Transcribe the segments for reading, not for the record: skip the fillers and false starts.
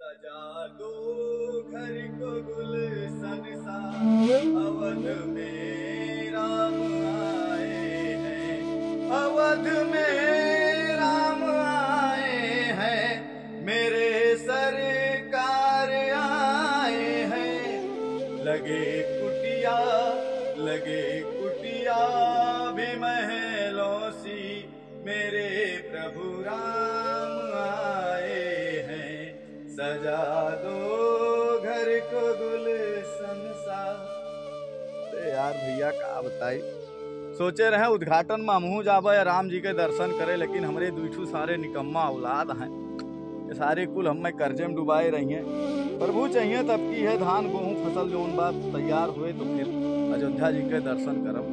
सजा दो घर को गुलशन सा, अवध में राम आए हैं, अवध में राम आए हैं, मेरे सरकार आए हैं। लगे कुटिया भी महलों सी, मेरे प्रभु राम आए हैं, सजा दो घर को गुलशन सा। अरे यार भैया का बताई, सोचे रहे उद्घाटन में हमहू जाबे राम जी के दर्शन करे, लेकिन हमरे दुठू सारे निकम्मा औलाद हैं, ये सारे कुल हमें कर्जे में डुबाए रही हैं। प्रभु चाहिए तब की है धान गेहूँ फसल जोन बात तैयार हुए तो फिर अयोध्या जी के दर्शन करब।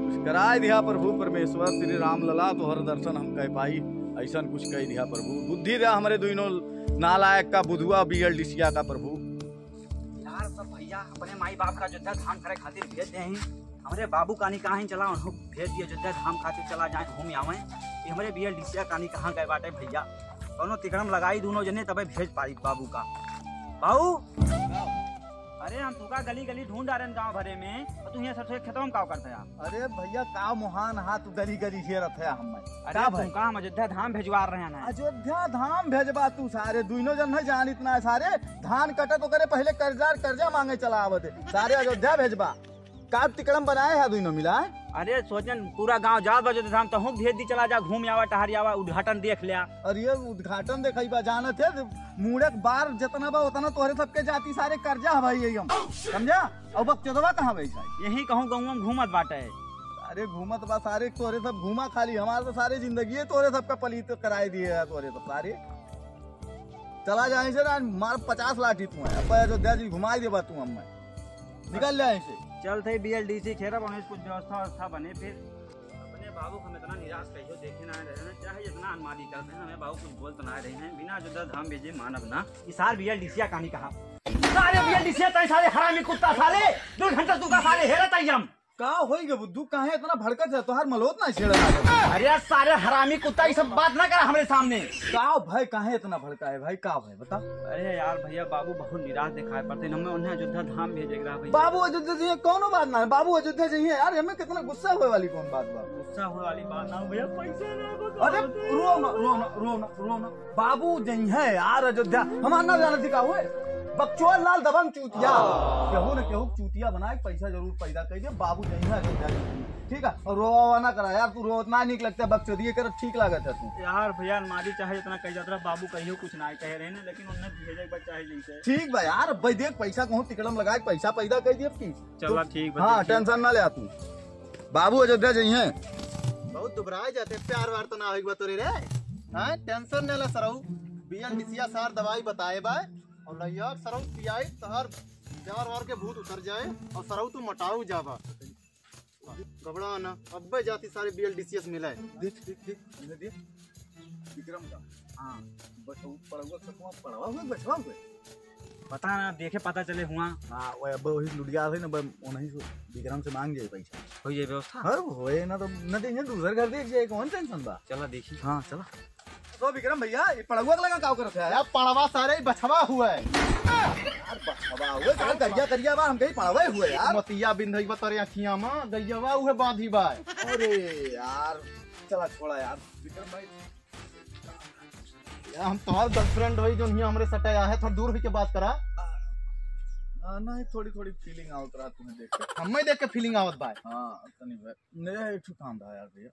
कुछ कराए दिया प्रभु परमेश्वर श्री राम लला, तो हर दर्शन हम कह पाई, ऐसा कुछ कह दिया प्रभु। बुद्धि दिया हमारे दोनों नालायक का, बुधुआ BLDC का प्रभु। यार सब भैया अपने माई बाप का अयोध्या धाम करे खातिर भेज दे हैं, हमारे बाबू कहानी कहाँ ही चला, उनको भेज दिए अयोध्या धाम खातिर चला जाए घूम आवे। ये हमारे BLDC कहानी कहाँ गए बाटे भैया, दोनों तिकड़म लगाई दोनों जने तबे भेज पाई बाबू का। बाबू अरे हम तुका गली गली ढूंढ आ रहे गाँव भरे में, और तू यहाँ सबसे खेतों में काव करते हैं। अरे भैया का मुहान हाथ गली गली घेरत है हम। अरे तुमका हम अयोध्या धाम भेजवा रहे हैं। अयोध्या धाम भेजबा तू सारे दोनों जन है जान इतना सारे धान कटे तो करे पहले कर्जा मांगे चला आवत सारे अयोध्या भेजबा, का तिकड़म बनाए है दोनों मिला। अरे सोचन पूरा गांव जा बजे धाम तो भेज दी, चला जा घूम आवा टहरी आवा उद्घाटन देख लिया। और ये उद्घाटन देखई बा जानत है मुड़े बार जितना बा उतना तोहरे सबके जाति सारे कर्जा है भाई हम समझा। और बक चोदवा कहाँ बैठा यही कहूँ गाँव में घूमत बाटे। अरे घूमत बा सारे तोरे सब घूमा खाली, हमारे तो सारे जिंदगी तोरे सबका पलीत कराए दिए है तोरे सब सारे। चला जाए से मार 50 लाठी तू है, अब अयोध्या जी घुमा दे बा तू हम निकल जाए से। चल थे BLDC खेरा बने कुछ व्यवस्था बने, फिर अपने बाबू को हम इतना निराश कहियो देखे ना रहे हैं, चाहे जितना अनमादी करते हैं हमें बाबू कुछ बोल तो ना रहे हैं, बिना अयोध्या धाम भेजे मानव ना। इस साल BLDC कहानी कहा सारे BLDC सारे हरामी कुत्ता साले 2 घंटा तू का साले हेरा तयम का होई गे बुद्धू काहे इतना भड़कत है तोहार मलोत ना छेड़ा। अरे सारे हरामी कुत्ता ये सब बात ना करा हमारे सामने। का भाई काहे इतना भड़का है भाई, का भाई बता। अरे यार भैया बाबू बहुत निराश दिखाई पड़ते, हमें उन्हें अयोध्या धाम भेजेगा भैया। बाबू अयोध्या जी कौन बात ना है, बाबू अयोध्या जी यार हमें कितना गुस्सा हुए वाली कौन बात बा। गुस्सा हुए वाली बात ना भैया, पैसे अरे रो ना बाबू जी है यार अयोध्या हमारा ना जाना थी का हुए बकचोर लाल दबंग चूतिया केहू न केहू चूतिया बनाए पैसा जरूर पैदा कर दे बाबू नहीं है ठीक है। और रोवा ना करा यार, तू रो ना निक लगता है बकचोदिए कर ठीक लागत है तू यार भैया मादी चाहे इतना कह जाता बाबू कहियो कुछ ना कह रहे हैं, लेकिन उन्हें भेजे बच्चा जैसे ठीक बा यार भाई देख पैसा कहूँ तिकड़म लगा पैसा पैदा कर दिए की चला ठीक। हाँ टेंशन ना ले तू, बाबू अयोध्या जी है बहुत दुबराए जाते, प्यार वार तो ना हो तोरे रे। हाँ टेंशन न ले सरऊ, BLDC सार दवाई बताए बा और लैया सरऊ पियाई तहर प्यार वार के भूत उतर जाए और सरऊ तू मटाऊ जाबा घबरा ना। अब्बे जाती सारे BLDC मिला है। देख देख देख इन्हें देख विक्रम का। हाँ पढ़वा हुए पता ना देखे पता चले हुआ। हाँ वही लुटिया थे ना उन्हीं से विक्रम से मांग जाए पैसा हो ये व्यवस्था हर होए ना तो न देंगे दूसरे घर देख जाए कौन टेंशन बा। चला देखी। हाँ चला तो विक्रम भैया ये पड़ुआ लगा काव करते हैं यार पड़वा सारे बछवा हुआ है यार बछवा हुए करिया करिया बा हम कहीं पड़वा हुए यार मतिया बिंधई बतरे अखियां में गैयवा हुए बांधी बा। अरे यार चला छोड़ा यार विक्रम भाई हम तुम्हारे गर्लफ्रेंड भाई जो हमरे सटाया है थोड़ा दूर होके बात करा ना थोड़ी थोड़ी फीलिंग आवत रहा तुम्हें देख के हमें देख के फीलिंग आवत बा। हाँ तनी मेरा एक काम था यार भैया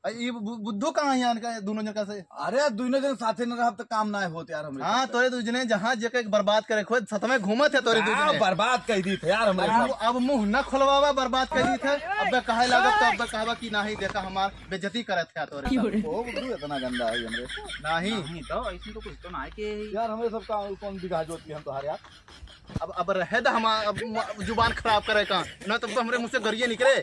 ये बुद्धू कहाँ यहाँ का दोनों जगह से। अरे दोनों जन साथे न रहा तो काम ना होते यार हमरे। हाँ तोरे दूजने जहाँ जगह बर्बाद करे खुद सतमे घूमत है तोरे दूजने बर्बाद कर दी थे यार हमरे। अब मुंह न खुलवावा बर्बाद कर दी थे अब कहे लागत तो अब कहवा की नहीं देखा हमार बेइज्जती करे थे तोरे ओ बुद्धू इतना गंदा है हमरे नहीं तो ऐसे तो कुछ तो ना है कि यार हमरे सब का कौन बिगा जोत हम तो यार अब रहे द हम जुबान खराब करे का ना तो हमरे मुंह से गरिए निकले।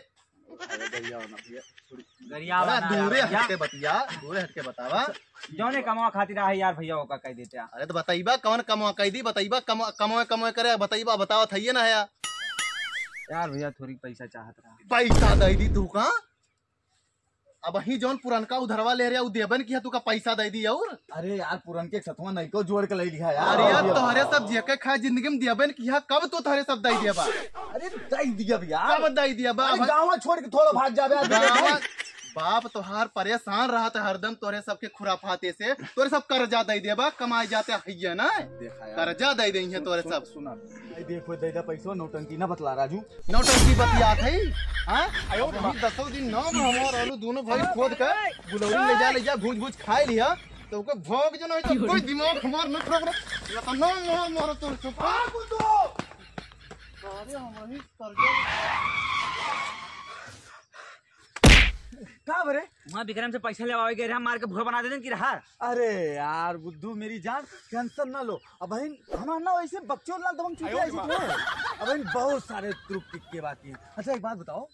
दूरे हटके बतिया दूरे हटके बतावा जौने कमावा खातिर है यार भैया का कह देते। अरे तो बताइबा कौन कमवा कह दी बताइबा कमोए करे बताइबा बतावा थइए ना है यार भैया थोड़ी पैसा चाहत रहा। पैसा दे दी तू का अब ही जौन पुरनका उधरवा ले रहा देबन की है तुका पैसा दे दी और अरे यार पुरन के सतवा नहीं को जोड़ के ले लिया यार। अरे यार तोहरे सब जेके खा जिंदगी में देबन की है कब तो तोहरे सब दे दिया बा। अरे दे दिया यार, कब दे दिया बा। गाँव छोड़ के थोड़ा भाग जावे। बाप तोहार परेशान रहा था हरदम तोरे सबके खुराफाते से, तोरे सब कर्जा दे देबा, कमाए जाते है ना, कर्जा दे दी है तोरे सब। सुना देखो दे दे पैसा, नौटंकी ना बतला राजू, नौटंकी बतिया थी। हाँ 10 दिन नौ हमार आलू दोनों भाई खोद के गुलौरी ले जा भूज भूज खाए लिया तो ओके भोग जो नहीं तो कोई दिमाग हमार न खराब ना तो ना मारो तो चुप अरे हम ही कर्जा का बरे वहाँ विक्रम से पैसा लेवावे गए हम मार के भूखा बना देते कि रहा। अरे यार बुद्धू मेरी जान टेंशन ना लो। अब बहन हमारा ना वैसे बच्चों लाल तो हम चुप ऐसे क्यों है। अब बहन बहुत सारे तुरुप टिक्के बाकी हैं। अच्छा एक बात बताओ,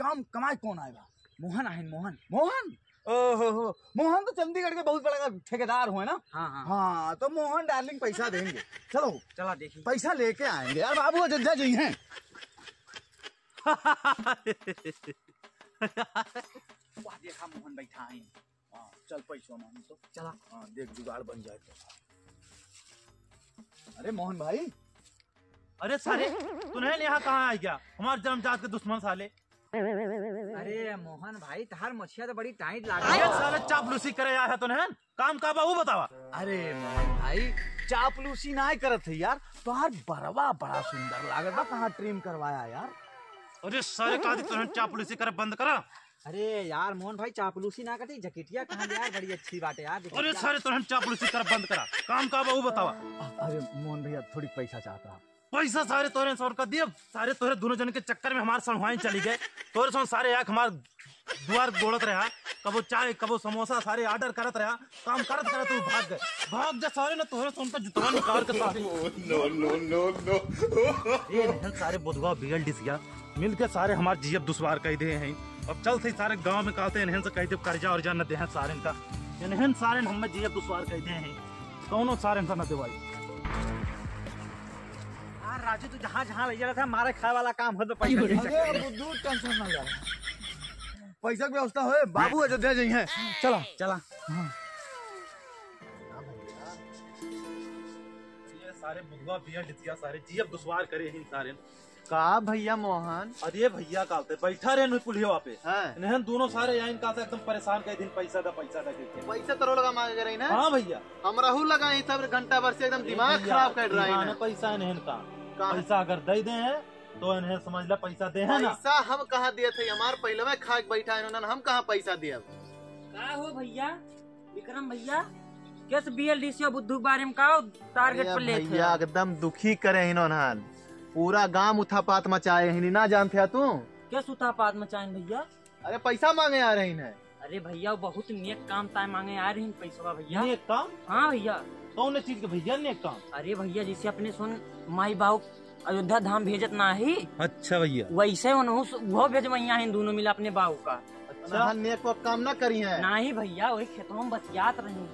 काम कमाए कौन आएगा? मोहन आहे मोहन। मोहन ओहो मोहन तो चंडीगढ़ के बहुत बड़ा ठेकेदार हुए ना। हाँ हाँ हाँ तो मोहन डार्लिंग पैसा देंगे। चलो चला देखिए पैसा लेके आएंगे यार। बाबू अयोध्या जी हैं। वाह देखा मोहन बैठा है। हाँ चल पैसा मान तो चला। हाँ देख जुगाड़ बन जाए तो। अरे मोहन भाई, अरे साले तूने यहाँ कहाँ आ गया? हमारे जन्मजात के दुश्मन साले। अरे मोहन भाई तहार मछिया तो बड़ी टाइट लाग ये साले चापलूसी करे आया है तूने, काम का बाबू बतावा। अरे मोहन भाई चापलूसी ना करत है यार, तोहार बरवा बड़ा सुंदर लागत बा, कहाँ ट्रिम करवाया यार। अरे साले कादी तूने चापलूसी करे बंद करा। अरे यार मोहन भाई चापलूसी ना कटी, जकेटिया कहाँ यार बड़ी अच्छी बात है यार। अरे साले तूने चापलूसी करे बंद करा, काम का बाबू बतावा। अरे मोहन भैया थोड़ी पैसा चाहता। पैसा सारे तोरे सौ का दिए, सारे तोरे दोनों जन के चक्कर में हमारे संगवाई चली गए। तोरे सौ सारे यार हमारे द्वार गोड़त रहा, कबो चाय कबो समोसा सारे ऑर्डर करत रहा, काम करत करत तू भाग जा सारे ना तोरे सौ का जुतवा निकाल के सारे ये नहीं सारे बुधवा बिगल डिसिया मिल के सारे हमारे जीब दुश्वार कह दे हैं। अब चल थे सारे गांव में कहते हैं से कहते कर्जा और न दे सारे का इन्हें सारे हम जीब दुश्वार कहते हैं कौनो सारे न देवाई। राजू तू जहाँ जहाँ ले जा रहा था मारे खाए वाला काम हो तो पैसा अरे बुद्धू टेंशन ना ले, पैसा की व्यवस्था हो। बाबू अयोध्या जी हैं। चला चला। ये सारे बुधवा बिया डिसिया सारे जीब दुश्वार करे हैं सारे का भैया मोहन। अरे भैया कालते बैठा रहे पुलिया पे हाँ। इन्हें दोनों सारे यहाँ का एकदम परेशान कर दिन पैसा दा पैसा तो लगा मांगे रही ना। हाँ भैया हम रहू लगा सब घंटा भर से एकदम दिमाग खराब कर रहा है। पैसा इन्हें का पैसा अगर दे दे हैं तो इन्हें समझ ला पैसा दे है ना। पैसा हम कहाँ दिए थे, हमारे पहले में खा के बैठा इन्होंने, हम कहाँ पैसा दिया। का हो भैया विक्रम भैया, किस BLDC बुद्धू के बारे में का टारगेट पर ले थे? भैया एकदम दुखी करे इन्होंने, पूरा गांव उठापात मचाए हैं, ना जानते तू। किस उठापात मचाइन भैया? अरे पैसा मांगे आ रही है। अरे भैया बहुत नेक काम ताय मांगे आ रही पैसा भैया। नेक काम? हाँ भैया। कौन चीज के भैया नेक काम? अरे भैया जैसे अपने सुन माई बाबू अयोध्या धाम भेजत ना ही, अच्छा भैया वैसे वो भेजवैया है दोनों मिला अपने बाबू का। अच्छा नेक को काम ना करी है। ना ही भैया वही खेतों में बतियात रही।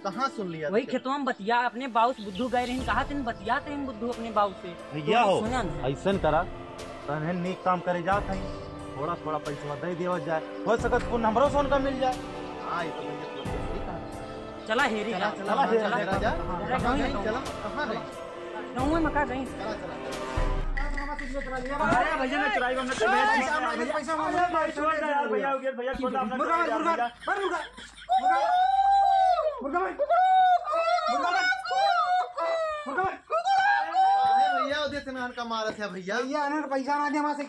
कहाँ सुन लिया? वही खेतों में बतिया अपने बाबू से बुद्धू गए रही, कहा तेन बतियात रही बुद्धू अपने बाबू से। भैया हो सुना ऐसा करा तने नेक काम करे जात है, थोड़ा थोड़ा पैसा दे दिया जाए, हो सकत पुण्य हमरो सोन का मिल जाए। हाँ ये तो भैया सही कहा। चला हेरी चला चला चला चला चला जा। चला कहाँ गई? चला कहाँ गई? गाँव में मका गई। चला चला। अरे भैया ने चुराई हमने तो पैसा भैया हो गया भैया छोटा भैया उदय नान का मारा था भैया। पैसा ना दे हमारे से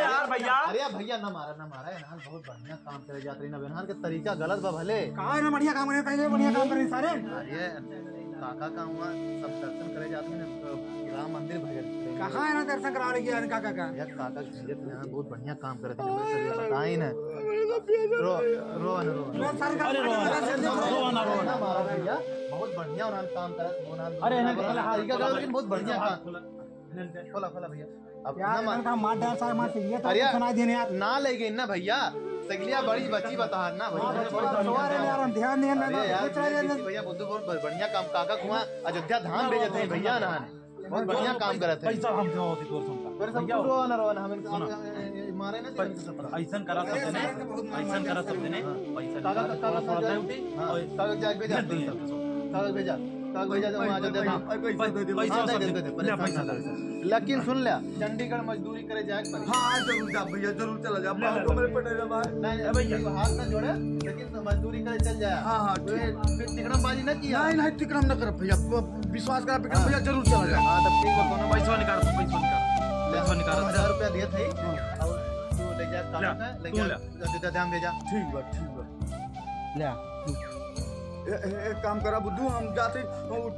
यार भैया। अरे भैया ना मारा इन्हान बहुत बढ़िया काम करे जाते ना, इन्हान के तरीका गलत बा भले। कहा है ना बढ़िया काम करे, पहले बढ़िया काम करे सारे। अरे काका का हुआ सब दर्शन करे जाते हैं राम मंदिर भजन। कहाँ है ना दर्शन करा रही है काका का? यार काका भेजत यहाँ बहुत बढ़िया काम करे थे, बताई ना। रो रो न रो ना मारा भैया, बहुत बढ़िया उन्होंने काम करा। अरे तरीका गलत लेकिन बहुत बढ़िया काम। खोला खोला भैया अब ना मार डाल सारे मार से अरे सुनाई देने यार ना ले गई ना भैया, सगलिया बड़ी बची बता ना भैया। ध्यान नहीं अरे यार भैया बुद्धू बहुत बढ़िया काम काका कुआ अयोध्या धाम भेजते हैं भैया ना, बहुत बढ़िया काम करते हैं। पैसा हम जो होती तोर सुनता रो ना हम मारे ना पर ऐसन करा सब ने, ऐसन करा सब ने, पैसा कागज जाए भेजा, कागज भेजा तो वहाँ अयोध्या धाम। लेकिन सुन लिया, चंडीगढ़ मजदूरी करे जाए पर हाँ जरूर जा भैया, जरूर चला जा। बाबू मेरे पटेल भाई नहीं भैया हाथ न जोड़े, लेकिन मजदूरी करे चल जाए। हाँ फिर तिकड़मबाजी न किया। नहीं तिक्रम न कर भैया, विश्वास करा विक्रम भैया जरूर चला जाए। हाँ तब ठीक है, कोनो पैसा निकाल, पैसा निकाल 1000 रुपया दिए थे और तू ले जा कागज है, लेके अयोध्या धाम भेजा। ठीक बा ले। एक काम करा बुद्धू, हम जाते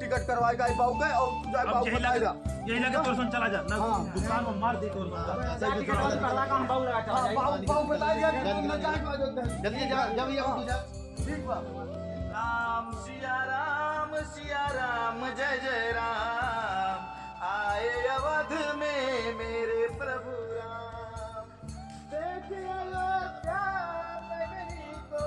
टिकट करवाएगा बाबू का और तू जाए बाबू बताएगा। यही लगे तोर सुन चला जा ना, दुकान में मार दे तोर बाबू बताएगा कि तुम न जाए अयोध्या। जल्दी जा भैया तू जा। ठीक बा। राम सिया राम जय जय राम, आए अवध में मेरे प्रभु राम। देखिए अयोध्या नगरी को,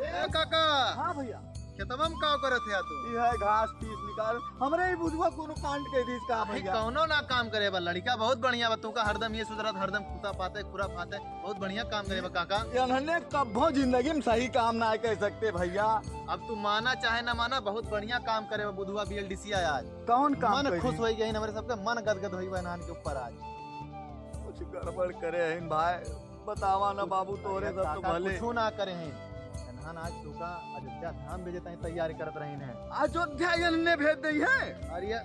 ए काका, हाँ भैया खेतवा में का करत है तू? ये है घास पीस निकाल, हमरे ही बुझवा कोनो कांड के दी का भाई भैया। कौनो ना काम करे बा, लड़का बहुत बढ़िया बा। तू का हरदम ये सुधरत, हरदम खुदा पाते खुरा पाते, बहुत बढ़िया काम करे बा काका। इन्होंने कब्बो जिंदगी में सही काम ना कह सकते भैया। अब तू माना चाहे ना माना, बहुत बढ़िया काम करे बा बुधवा BLDC आज। कौन काम मन करी? खुश हो गई, हमारे सबके मन गदगद होई बा नान के ऊपर आज। कुछ गड़बड़ करे हैं भाई, बतावा ना बाबू तोरे सब तो काका भले। कुछो ना करे हैं। एनहान आज तू का अयोध्या धाम भेजे ताई तैयारी करत रही हैं। अयोध्या इन्होंने भेज दी है। अरे ये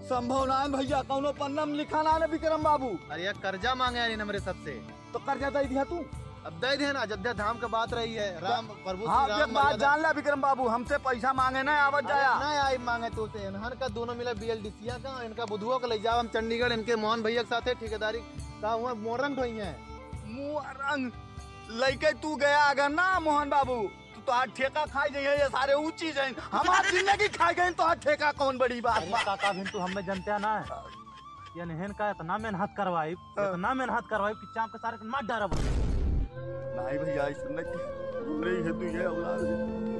संभव ना है भैया, कौनो पन्ना में लिखा ना है विक्रम बाबू। अरे ये कर्जा मांगे यानी हमरे सबसे, तो कर्जा दे दिया तू। अब दे दे ना। अयोध्या धाम के बात रही है, राम प्रभु हाँ श्री ये राम बात मर्यादा- जान ला विक्रम बाबू, हमसे पैसा मांगे ना आवत जाया। ना आई मांगे तो से इन्हन का दोनों मिला BLDC का, इनका बुधुआ का ले जाओ हम चंडीगढ़, इनके मोहन भैया के साथ ठेकेदारी का हुआ मोरंग ढोई है। मुँह रंग लेके तू गया अगर ना मोहन बाबू, तो आज ठेका खाई जाइए। ये सारे ऊंची जाए, हमारी जिंदगी खाई गई तो आज ठेका कौन बड़ी बात बा। काका भी तू हमें जानते ना, ये नहन का इतना मेहनत करवाई, इतना मेहनत करवाई कि चाप के सारे मार डारा। नहीं भैया ऐसा नहीं रही है, तू ये औलाद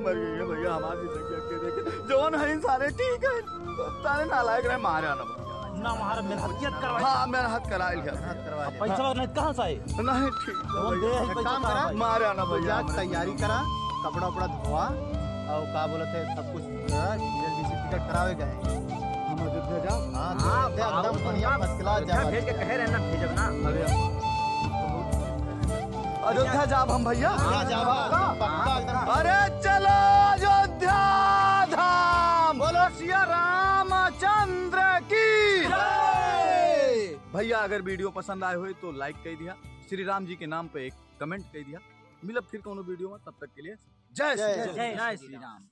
मर गई है भैया हमारी जिंदगी के देखे जोन है सारे ठीक है, सारे नालायक रहे मारे आना भैया ना हमारा मेहनत करवाई। हाँ मेहनत कराई है करवा दे। पैसा नहीं कहाँ से आए? नहीं ठीक है भैया, एक काम करा, मारे आना तो भैया जा तैयारी करा, कपड़ा उपड़ा धोआ और का बोलते सब कुछ BLDC टिकट करावे गए। हम अयोध्या जा। हाँ तो एकदम बढ़िया फर्स्ट क्लास जा। भेज के कहे रहे ना भेजब ना। अयोध्या जाब हम भैया। पक्का एकदम। अरे चलो अयोध्या धाम, बोलो सिया रामचंद्र की जय। भैया अगर वीडियो पसंद आए हो तो लाइक कर दिया, श्री राम जी के नाम पे एक कमेंट कर दिया। मिलब फिर कोनो वीडियो में, तब तक के लिए जय श्री राम। जय श्री राम।